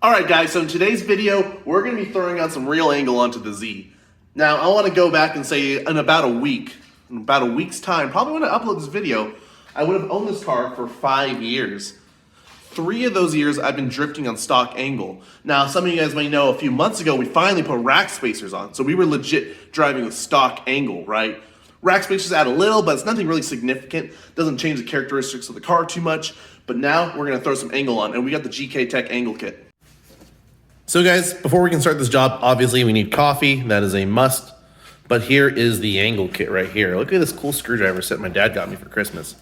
Alright guys, so in today's video, we're going to be throwing out some real angle onto the Z. Now, I want to go back and say in about a week's time, probably when I upload this video, I would have owned this car for 5 years. 3 of those years, I've been drifting on stock angle. Now, some of you guys may know a few months ago, we finally put rack spacers on. So we were legit driving with stock angle, right? Rack spacers add a little, but it's nothing really significant. Doesn't change the characteristics of the car too much. But now, we're going to throw some angle on, and we got the GKTech angle kit. So guys, before we can start this job, obviously we need coffee. That is a must. But here is the angle kit right here. Look at this cool screwdriver set my dad got me for Christmas.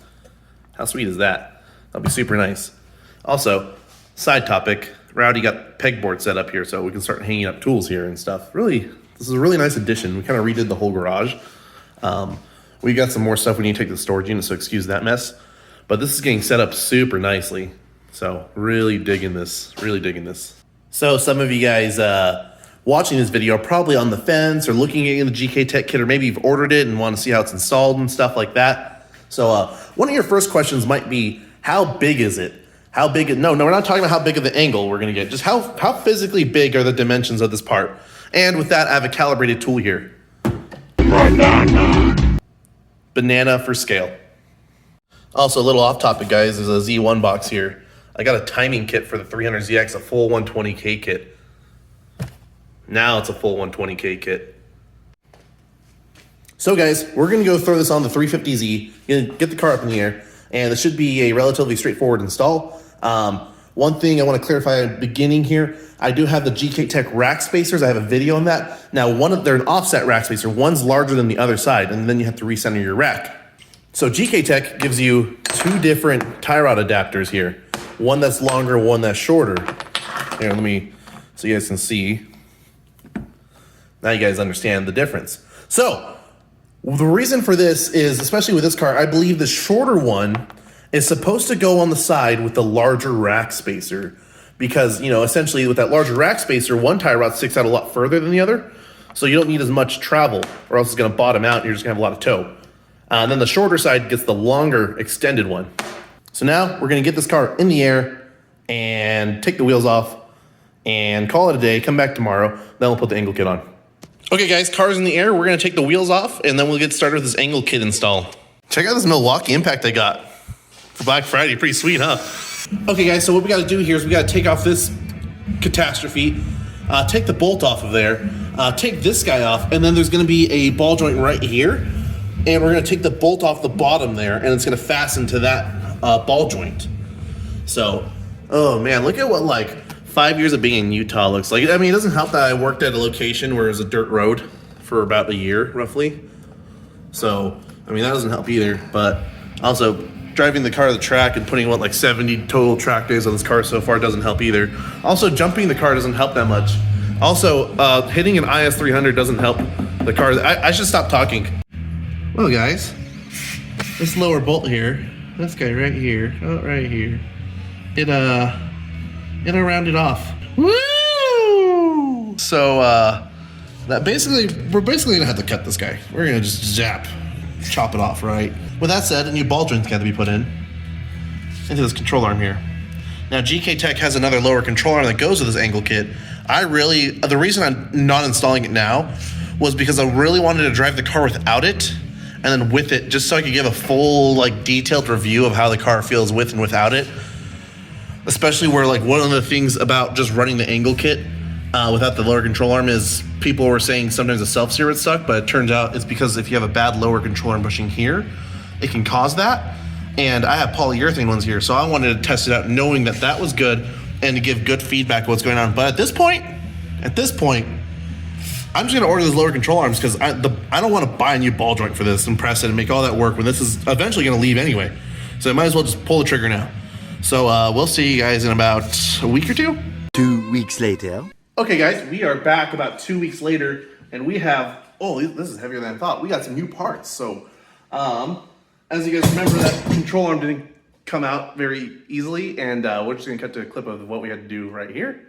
How sweet is that? That'll be super nice. Also, side topic, Rowdy got pegboard set up here so we can start hanging up tools here and stuff. Really, this is a really nice addition. We kind of redid the whole garage. We got some more stuff we need to take to the storage unit, so excuse that mess. But this is getting set up super nicely. So really digging this, really digging this. So some of you guys watching this video are probably on the fence or looking at the GKTech kit, or maybe you've ordered it and want to see how it's installed and stuff like that. So one of your first questions might be, how big is it? How big? No, we're not talking about how big of the angle we're going to get. Just how physically big are the dimensions of this part? And with that, I have a calibrated tool here. Banana for scale. Also, a little off topic, guys. There's a Z1 box here. I got a timing kit for the 300ZX, a full 120K kit. Now it's a full 120K kit. So guys, we're gonna go throw this on the 350Z, get the car up in the air, and this should be a relatively straightforward install. One thing I wanna clarify at the beginning here, I do have the GKTech rack spacers. I have a video on that. Now, they're an offset rack spacer. One's larger than the other side, and then you have to recenter your rack. So GKTech gives you 2 different tie rod adapters here. One that's longer, one that's shorter. Here, so you guys can see. Now you guys understand the difference. So, the reason for this is, especially with this car, I believe the shorter one is supposed to go on the side with the larger rack spacer. Because, essentially with that larger rack spacer, one tie rod sticks out a lot further than the other. So you don't need as much travel, or else it's gonna bottom out and you're just gonna have a lot of tow. And then the shorter side gets the longer extended one. So now we're gonna get this car in the air and take the wheels off and call it a day, come back tomorrow, then we'll put the angle kit on. Okay guys, car's in the air, we're gonna take the wheels off and then we'll get started with this angle kit install. Check out this Milwaukee impact I got for Black Friday, pretty sweet, huh? Okay guys, so what we gotta do here is we gotta take off this catastrophe, take the bolt off of there, take this guy off, and then there's gonna be a ball joint right here, and we're gonna take the bolt off the bottom there, and it's gonna fasten to that ball joint. So, oh man, look at what like 5 years of being in Utah looks like. I mean, it doesn't help that I worked at a location where it was a dirt road for about a year, roughly. So, I mean, that doesn't help either, but also driving the car to the track and putting, like 70 total track days on this car so far doesn't help either. Also, jumping the car doesn't help that much. Also, hitting an IS300 doesn't help the car. I should stop talking. Well, guys, this lower bolt here, this guy right here, right here, it'll round it off. Woo! So, we're basically gonna have to cut this guy. We're gonna just chop it off, right? With that said, a new ball joint's got to be put into this control arm here. Now, GKTech has another lower control arm that goes with this angle kit. The reason I'm not installing it now was because I really wanted to drive the car without it, and then with it, just so I could give a full, detailed review of how the car feels with and without it. Especially where, one of the things about just running the angle kit without the lower control arm is people were saying sometimes the self-steer would suck, but it turns out it's because if you have a bad lower control arm bushing here, it can cause that. And I have polyurethane ones here, so I wanted to test it out knowing that that was good and to give good feedback of what's going on. But at this point, I'm just gonna order those lower control arms because I don't want to buy a new ball joint for this and press it and make all that work when this is eventually gonna leave anyway. So I might as well just pull the trigger now. So we'll see you guys in about a week or two. 2 weeks later. Okay guys, we are back about 2 weeks later and we have, this is heavier than I thought. We got some new parts. So as you guys remember, that control arm didn't come out very easily, and we're just gonna cut to a clip of what we had to do right here.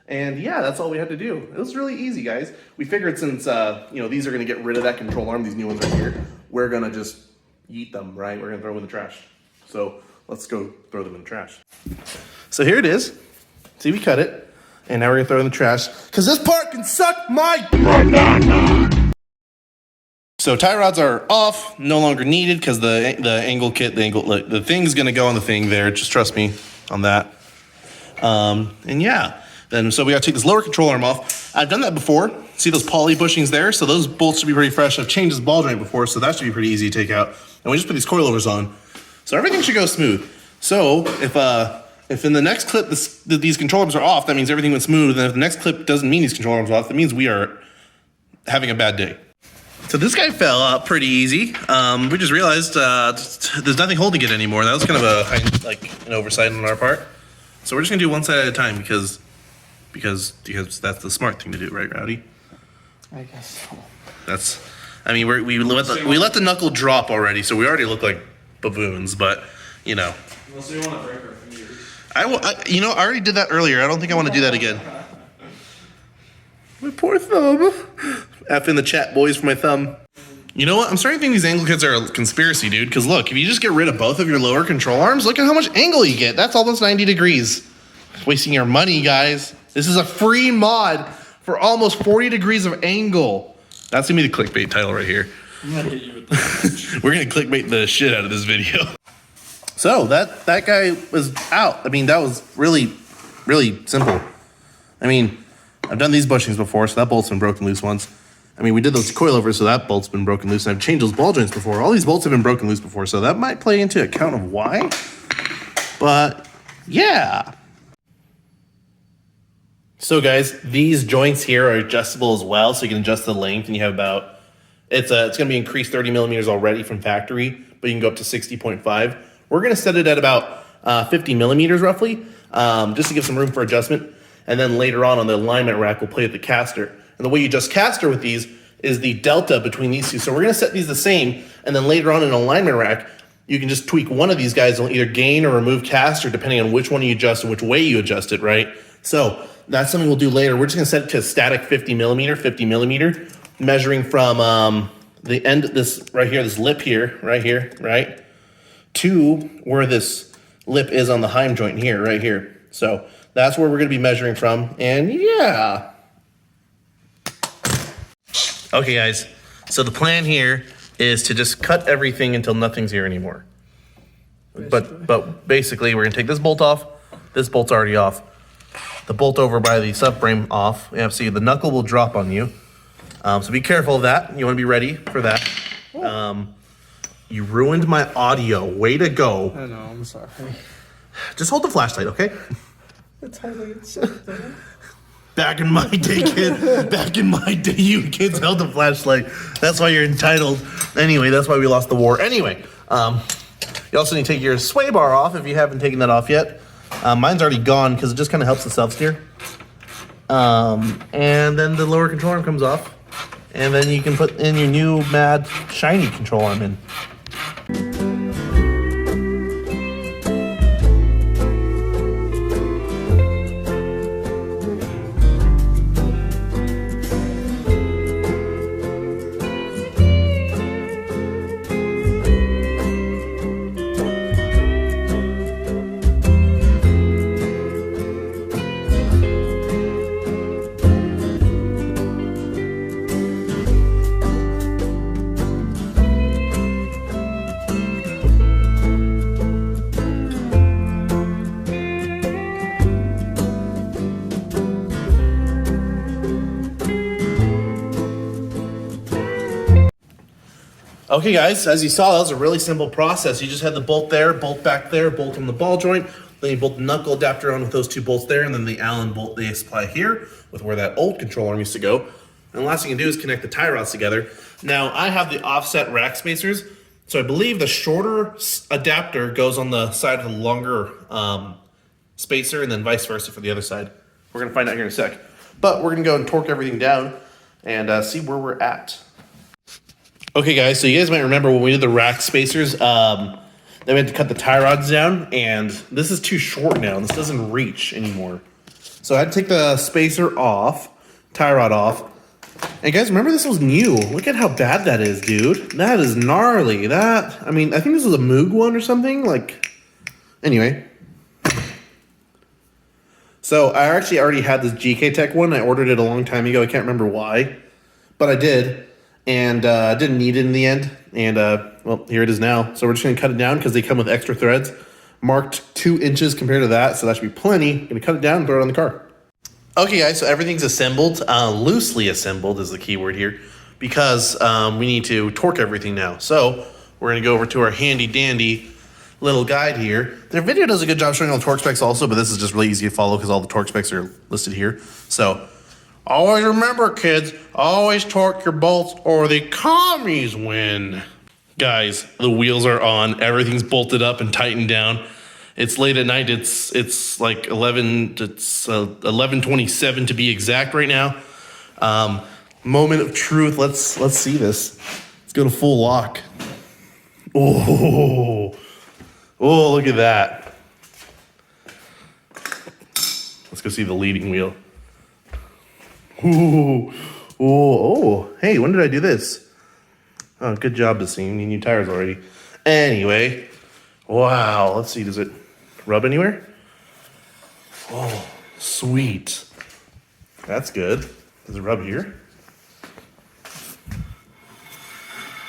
And yeah, that's all we had to do. It was really easy, guys. We figured since these are gonna get rid of that control arm, these new ones right here, we're gonna just yeet them, right? We're gonna throw them in the trash. So let's go throw them in the trash. So here it is. See, we cut it. And now we're gonna throw it in the trash. Cause this part can suck my banana. So tie rods are off, no longer needed because the angle kit, the thing's gonna go on the thing there. Just trust me on that. And yeah, then so we gotta take this lower control arm off. I've done that before. See those poly bushings there? So those bolts should be pretty fresh. I've changed this ball joint before, so that should be pretty easy to take out. And we just put these coilovers on. So everything should go smooth. So if in the next clip these control arms are off, that means everything went smooth. And if the next clip doesn't mean these control arms are off, that means we are having a bad day. So this guy fell out pretty easy. We just realized there's nothing holding it anymore. That was kind of an oversight on our part. So we're just gonna do one side at a time because that's the smart thing to do, right, Rowdy? I guess so. We let the knuckle drop already, so we already look like baboons. But you know. Unless we want to break our fingers. I already did that earlier. I don't think I want to do that again. My poor thumb. F in the chat, boys, for my thumb. You know what? I'm starting to think these angle kits are a conspiracy, dude. Because look, if you just get rid of both of your lower control arms, look at how much angle you get. That's almost 90 degrees. Wasting your money, guys. This is a free mod for almost 40 degrees of angle. That's gonna be the clickbait title right here. I'm gonna hit you with that. We're gonna clickbait the shit out of this video. So that guy was out. I mean, that was really, really simple. I mean, I've done these bushings before, so that bolt's been broken loose once. I mean, we did those coilovers, so that bolt's been broken loose. And I've changed those ball joints before. All these bolts have been broken loose before, so that might play into account of why. But yeah. So guys, these joints here are adjustable as well, so you can adjust the length, and you have about, it's going to be increased 30 millimeters already from factory, but you can go up to 60.5. We're going to set it at about 50 millimeters roughly, just to give some room for adjustment. And then later on the alignment rack, we'll play with the caster. And the way you adjust caster with these is the delta between these two. So we're going to set these the same, and then later on in an alignment rack, you can just tweak one of these guys and either gain or remove caster depending on which one you adjust and which way you adjust it, right? So that's something we'll do later. We're just going to set it to a static 50 millimeter, measuring from the end, this right here, this lip here, right? To where this lip is on the Heim joint here, right here. So that's where we're going to be measuring from, and yeah. Okay, guys, so the plan here is to just cut everything until nothing's here anymore. But basically, we're going to take this bolt off. This bolt's already off. The bolt over by the subframe off. Yeah, see, the knuckle will drop on you. So be careful of that. You want to be ready for that. You ruined my audio. Way to go. I know, I'm sorry. Just hold the flashlight, okay? It's highly accepted. Back in my day, kid. Back in my day, you kids held the flashlight. That's why you're entitled. Anyway, that's why we lost the war. Anyway, you also need to take your sway bar off if you haven't taken that off yet. Mine's already gone because it just kind of helps the self-steer. And then the lower control arm comes off. And then you can put in your new mad shiny control arm in. Okay guys, as you saw, that was a really simple process. You just had the bolt there, bolt back there, bolt on the ball joint, then you bolt the knuckle adapter on with those two bolts there, and then the Allen bolt they supply here with where that old control arm used to go. And the last thing you can do is connect the tie rods together. Now I have the offset rack spacers, so I believe the shorter adapter goes on the side of the longer spacer, and then vice versa for the other side. We're gonna find out here in a sec. But we're gonna go and torque everything down and see where we're at. Okay guys, so you guys might remember when we did the rack spacers, then we had to cut the tie rods down, and this is too short now. This doesn't reach anymore. So I had to take the spacer off, tie rod off. And guys, remember this was new. Look at how bad that is, dude. That is gnarly. I mean, I think this was a Moog one or something. Like, anyway. So I actually already had this GKTech one. I ordered it a long time ago. I can't remember why, but I did, and didn't need it in the end. And well, here it is now. So we're just gonna cut it down because they come with extra threads, marked 2 inches compared to that. So that should be plenty. Gonna cut it down and throw it on the car. Okay, guys. So everything's assembled, loosely assembled is the key word here, because we need to torque everything now. So we're gonna go over to our handy dandy little guide here. Their video does a good job showing all the torque specs also, but this is just really easy to follow because all the torque specs are listed here. So always remember, kids, always torque your bolts or the commies win. Guys, the wheels are on. Everything's bolted up and tightened down. It's late at night. It's like 11:27 to be exact right now. Moment of truth. Let's see this. Let's go to full lock. Oh, look at that. Let's go see the leading wheel. Oh, hey, when did I do this? Oh, good job, Basim. You need new tires already. Anyway, wow, let's see, does it rub anywhere? Oh, sweet. That's good. Does it rub here?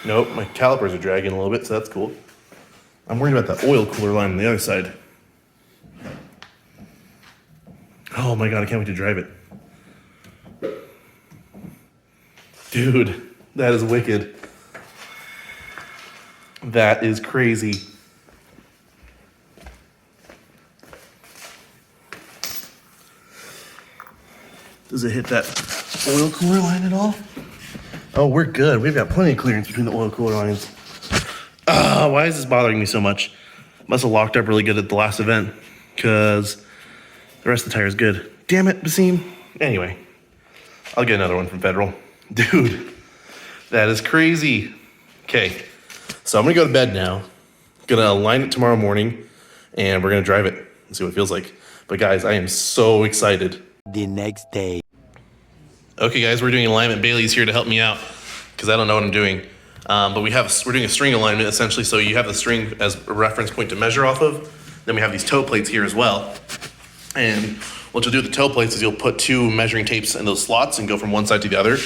Nope, my calipers are dragging a little bit, so that's cool. I'm worried about that oil cooler line on the other side. Oh my God, I can't wait to drive it. Dude, that is wicked. That is crazy. Does it hit that oil cooler line at all? Oh, we're good. We've got plenty of clearance between the oil cooler lines. Why is this bothering me so much? Must have locked up really good at the last event, because the rest of the tire is good. Damn it, Basim. Anyway, I'll get another one from Federal. Dude, that is crazy. Okay, so I'm gonna go to bed now. Gonna align it tomorrow morning, and we're gonna drive it and see what it feels like. But guys, I am so excited. The next day. Okay, guys, we're doing alignment. Bailey's here to help me out because I don't know what I'm doing. But we're doing a string alignment essentially. So you have the string as a reference point to measure off of. Then we have these toe plates here as well. And what you'll do with the toe plates is you'll put 2 measuring tapes in those slots and go from one side to the other.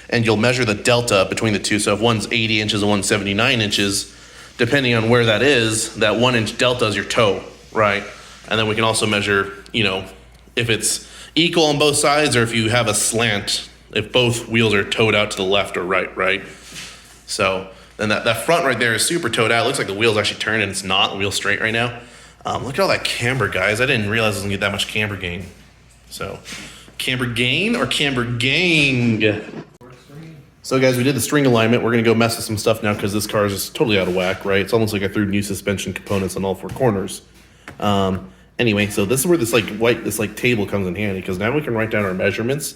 And you'll measure the delta between the two. So if one's 80 inches and one's 79 inches, depending on where that is, that 1 inch delta is your toe, right? And then we can also measure, if it's equal on both sides or if you have a slant, if both wheels are towed out to the left or right? So then that front right there is super towed out. It looks like the wheel's actually turned and it's not. The wheel's straight right now. Look at all that camber, guys. I didn't realize I was gonna get that much camber gain. So, camber gain or camber gang? So guys, we did the string alignment. We're gonna go mess with some stuff now because this car is just totally out of whack, right? It's almost like I threw new suspension components on all 4 corners. Anyway, so this is where this table comes in handy because now we can write down our measurements.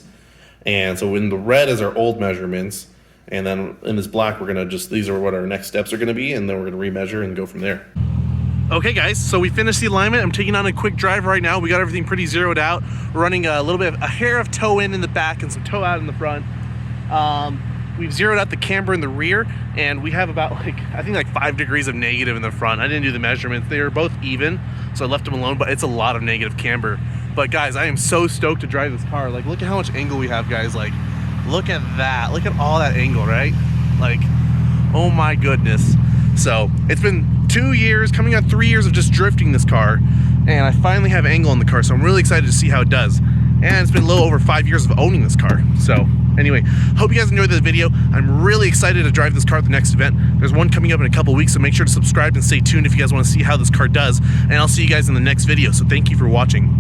And so in the red is our old measurements. And then in this black, these are what our next steps are gonna be. And then we're gonna remeasure and go from there. Okay guys, so we finished the alignment. I'm taking on a quick drive right now. We got everything pretty zeroed out. We're running a little bit of a hair of toe in the back and some toe out in the front. We've zeroed out the camber in the rear and we have about I think 5 degrees of negative in the front. I didn't do the measurements. They were both even, so I left them alone, but it's a lot of negative camber. But guys, I am so stoked to drive this car. Look at how much angle we have, guys. Look at that. Look at all that angle, right? Oh my goodness. So it's been 2 years, coming on 3 years of just drifting this car, and I finally have angle on the car, so I'm really excited to see how it does. And it's been a little over 5 years of owning this car. So anyway, hope you guys enjoyed this video. I'm really excited to drive this car at the next event. There's one coming up in a couple weeks, so make sure to subscribe and stay tuned if you guys want to see how this car does. And I'll see you guys in the next video, so thank you for watching.